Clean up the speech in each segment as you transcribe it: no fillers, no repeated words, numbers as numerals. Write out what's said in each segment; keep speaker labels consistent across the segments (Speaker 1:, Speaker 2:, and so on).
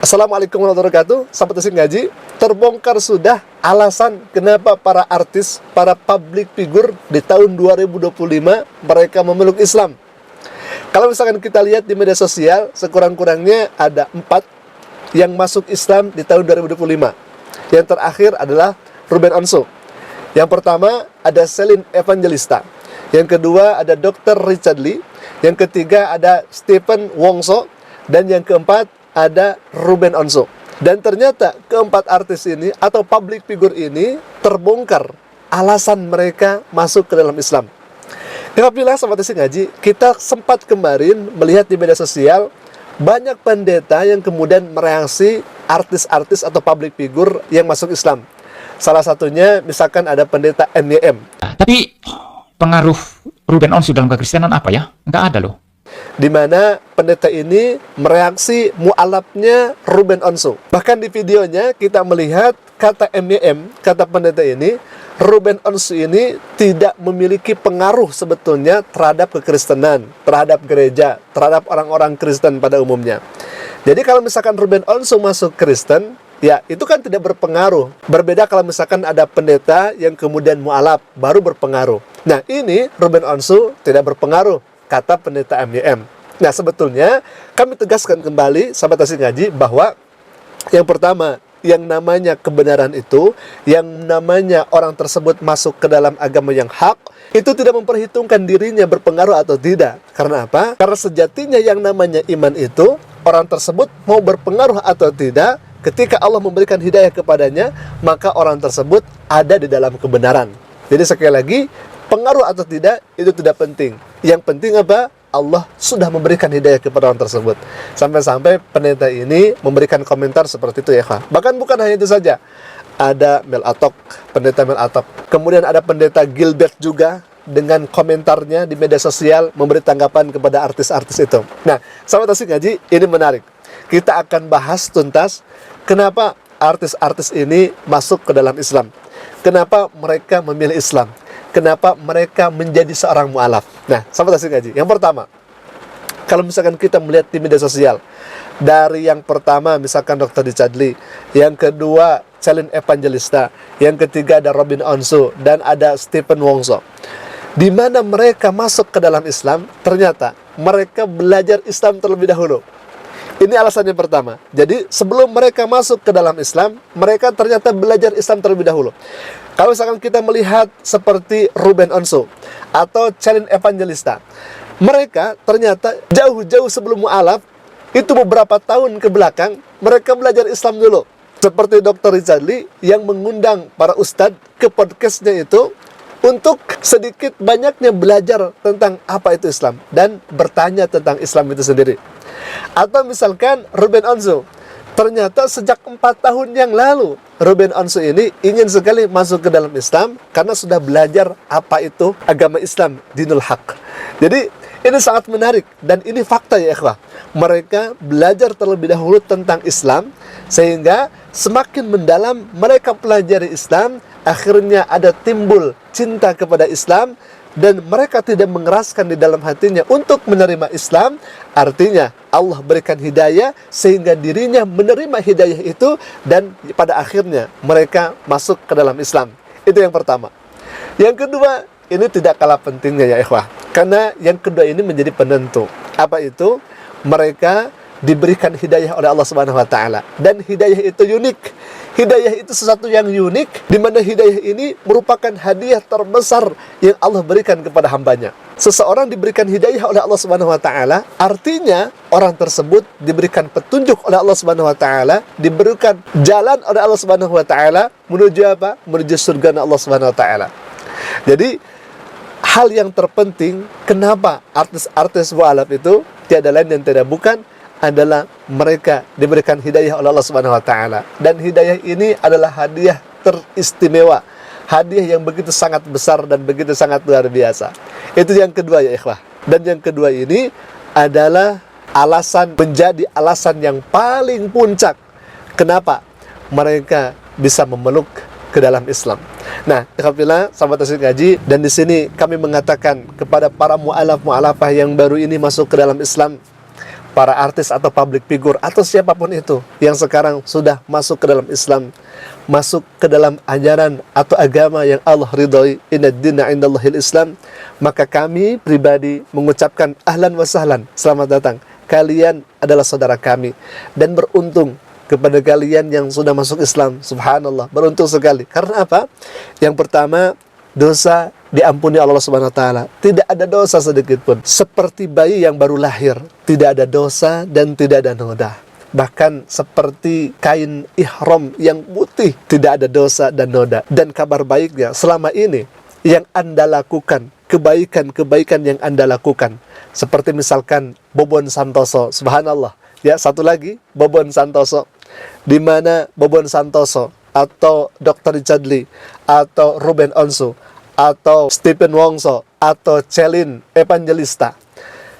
Speaker 1: Assalamualaikum warahmatullahi wabarakatuh. Sahabat Asik Ngaji, terbongkar sudah alasan kenapa para artis, para public figure di tahun 2025 mereka memeluk Islam. Kalau misalkan kita lihat di media sosial, sekurang-kurangnya ada 4 yang masuk Islam di tahun 2025. Yang terakhir adalah Ruben Onsu. Yang pertama ada Celine Evangelista. Yang kedua ada Dr. Richard Lee. Yang ketiga ada Stephen Wongso. Dan yang keempat ada Ruben Onsu. Dan ternyata keempat artis ini atau public figure ini terbongkar alasan mereka masuk ke dalam Islam. Alhamdulillah sahabat Asik Ngaji, kita sempat kemarin melihat di media sosial banyak pendeta yang kemudian mereaksi artis-artis atau public figure yang masuk Islam. Salah satunya misalkan ada pendeta NYM.
Speaker 2: Tapi pengaruh Ruben Onsu dalam kekristenan apa ya? Nggak ada loh.
Speaker 1: Di mana pendeta ini mereaksi mu'alafnya Ruben Onsu. Bahkan di videonya kita melihat kata MYM, kata pendeta ini, Ruben Onsu ini tidak memiliki pengaruh sebetulnya terhadap kekristenan, terhadap gereja, terhadap orang-orang Kristen pada umumnya. Jadi kalau misalkan Ruben Onsu masuk Kristen, ya itu kan tidak berpengaruh. Berbeda kalau misalkan ada pendeta yang kemudian mu'alaf, baru berpengaruh. Nah ini Ruben Onsu tidak berpengaruh, kata pendeta MYM. Nah sebetulnya kami tegaskan kembali sahabat Asik Ngaji bahwa yang pertama, yang namanya kebenaran itu, yang namanya orang tersebut masuk ke dalam agama yang hak, itu tidak memperhitungkan dirinya berpengaruh atau tidak. Karena apa? Karena sejatinya yang namanya iman itu, orang tersebut mau berpengaruh atau tidak, ketika Allah memberikan hidayah kepadanya, maka orang tersebut ada di dalam kebenaran. Jadi sekali lagi, pengaruh atau tidak, itu tidak penting. Yang penting apa? Allah sudah memberikan hidayah kepada orang tersebut. Sampai-sampai pendeta ini memberikan komentar seperti itu ya Kak. Bahkan bukan hanya itu saja. Ada Mel Atok, pendeta Mel Atok. Kemudian ada pendeta Gilbert juga dengan komentarnya di media sosial memberi tanggapan kepada artis-artis itu. Nah, sahabat Asik Ngaji, ini menarik. Kita akan bahas tuntas kenapa artis-artis ini masuk ke dalam Islam. Kenapa mereka memilih Islam? Kenapa mereka menjadi seorang mu'alaf? Nah, sahabat Asik Ngaji, yang pertama, kalau misalkan kita melihat di media sosial, dari yang pertama misalkan Dr. Richard Lee, yang kedua Celine Evangelista, yang ketiga ada Ruben Onsu, dan ada Stephen Wongso. Di mana mereka masuk ke dalam Islam, ternyata mereka belajar Islam terlebih dahulu. Ini alasan yang pertama. Jadi sebelum mereka masuk ke dalam Islam, mereka ternyata belajar Islam terlebih dahulu. Kalau misalkan kita melihat seperti Ruben Onsu atau Celine Evangelista, mereka ternyata jauh-jauh sebelum mu'alaf, itu beberapa tahun ke belakang, mereka belajar Islam dulu. Seperti Dr. Richard Lee yang mengundang para ustadz ke podcastnya itu untuk sedikit banyaknya belajar tentang apa itu Islam dan bertanya tentang Islam itu sendiri. Atau misalkan Ruben Onsu, ternyata sejak 4 tahun yang lalu Ruben Onsu ini ingin sekali masuk ke dalam Islam karena sudah belajar apa itu agama Islam, dinul haq. Jadi ini sangat menarik dan ini fakta ya ikhwah. Mereka belajar terlebih dahulu tentang Islam sehingga semakin mendalam mereka pelajari Islam, akhirnya ada timbul cinta kepada Islam dan mereka tidak mengeraskan di dalam hatinya untuk menerima Islam. Artinya Allah berikan hidayah sehingga dirinya menerima hidayah itu dan pada akhirnya mereka masuk ke dalam Islam. Itu yang pertama. Yang kedua, ini tidak kalah pentingnya ya ikhwah, karena yang kedua ini menjadi penentu. Apa itu? Mereka diberikan hidayah oleh Allah Subhanahu wa taala dan hidayah itu unik. Hidayah itu sesuatu yang unik, di mana hidayah ini merupakan hadiah terbesar yang Allah berikan kepada hambanya. Seseorang diberikan hidayah oleh Allah Subhanahu wa taala, artinya orang tersebut diberikan petunjuk oleh Allah Subhanahu wa taala, diberikan jalan oleh Allah Subhanahu wa taala menuju apa? Menuju surga Allah Subhanahu wa taala. Jadi hal yang terpenting kenapa artis-artis mu'alaf itu tiada lain dan tidak bukan adalah mereka diberikan hidayah oleh Allah Subhanahu wa taala dan hidayah ini adalah hadiah teristimewa, hadiah yang begitu sangat besar dan begitu sangat luar biasa. Itu yang kedua ya ikhwah. Dan yang kedua ini adalah menjadi alasan yang paling puncak kenapa mereka bisa memeluk ke dalam Islam. Nah, alhamdulillah sahabat Asik Ngaji, dan di sini kami mengatakan kepada para mu'alaf-mu'alafah yang baru ini masuk ke dalam Islam, para artis atau public figure atau siapapun itu yang sekarang sudah masuk ke dalam Islam, masuk ke dalam ajaran atau agama yang Allah ridhoi, inna dina indallahil Islam, maka kami pribadi mengucapkan ahlan wa sahlan, selamat datang, kalian adalah saudara kami, dan beruntung kepada kalian yang sudah masuk Islam. Subhanallah, beruntung sekali. Karena apa? Yang pertama, dosa diampuni Allah Subhanahu wa taala. Tidak ada dosa sedikit pun. Seperti bayi yang baru lahir, tidak ada dosa dan tidak ada noda. Bahkan seperti kain ihram yang putih, tidak ada dosa dan noda. Dan kabar baiknya, selama ini yang Anda lakukan, kebaikan-kebaikan yang Anda lakukan, seperti misalkan Bobon Santoso, subhanallah. Ya, satu lagi, Bobon Santoso, di mana Bobon Santoso atau Dr. Richard Lee atau Ruben Onsu atau Stephen Wongso atau Celin Evangelista,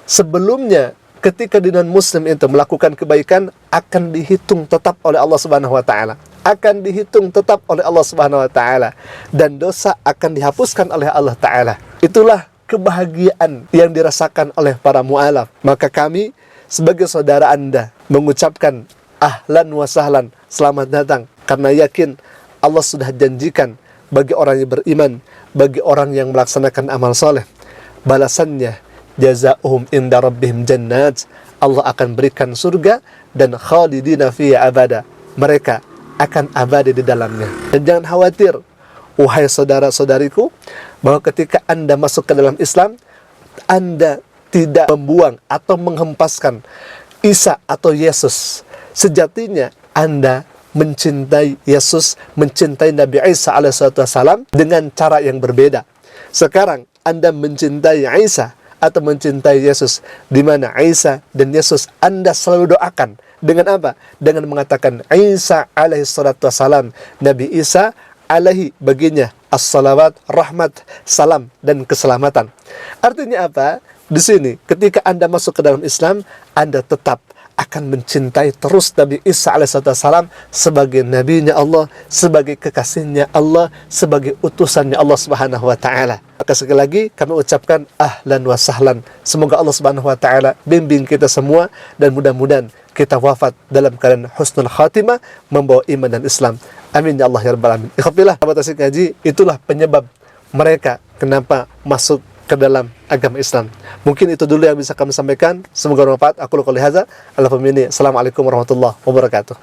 Speaker 1: sebelumnya ketika di non-muslim itu melakukan kebaikan, akan dihitung tetap oleh Allah Subhanahu wa taala, akan dihitung tetap oleh Allah Subhanahu wa taala, dan dosa akan dihapuskan oleh Allah taala. Itulah kebahagiaan yang dirasakan oleh para mu'alaf. Maka kami sebagai saudara Anda mengucapkan ahlan wa sahlan, selamat datang, karena yakin Allah sudah janjikan bagi orang yang beriman, bagi orang yang melaksanakan amal soleh, balasannya jazaohum inda rabbihim jannat, Allah akan berikan surga dan khalidina fiha abada, mereka akan abadi di dalamnya. Dan jangan khawatir, wahai saudara-saudariku, bahwa ketika Anda masuk ke dalam Islam, Anda tidak membuang atau menghempaskan Isa atau Yesus. Sejatinya Anda mencintai Yesus, mencintai Nabi Isa alaihissalam dengan cara yang berbeda. Sekarang Anda mencintai Isa atau mencintai Yesus, di mana Isa dan Yesus Anda selalu doakan dengan apa? Dengan mengatakan Isa alaihissalam, Nabi Isa alaihi baginya as-salawat, rahmat, salam, dan keselamatan. Artinya apa? Di sini ketika Anda masuk ke dalam Islam, Anda tetap akan mencintai terus Nabi Isa alaihissalam sebagai nabinya Allah, sebagai kekasihnya Allah, sebagai utusannya Allah Subhanahu wa taala. Maka sekali lagi kami ucapkan ahlan wa sahlan. Semoga Allah Subhanahu wa taala bimbing kita semua, dan mudah-mudahan kita wafat dalam keadaan husnul khatimah, membawa iman dan Islam. Amin ya Allah ya rabbal alamin. Ikhwatillah, sahabat Asyik Ngaji, itulah penyebab mereka kenapa masuk ke dalam agama Islam. Mungkin itu dulu yang bisa kami sampaikan. Semoga bermanfaat. Aku qouli hadza. Assalamualaikum warahmatullahi wabarakatuh.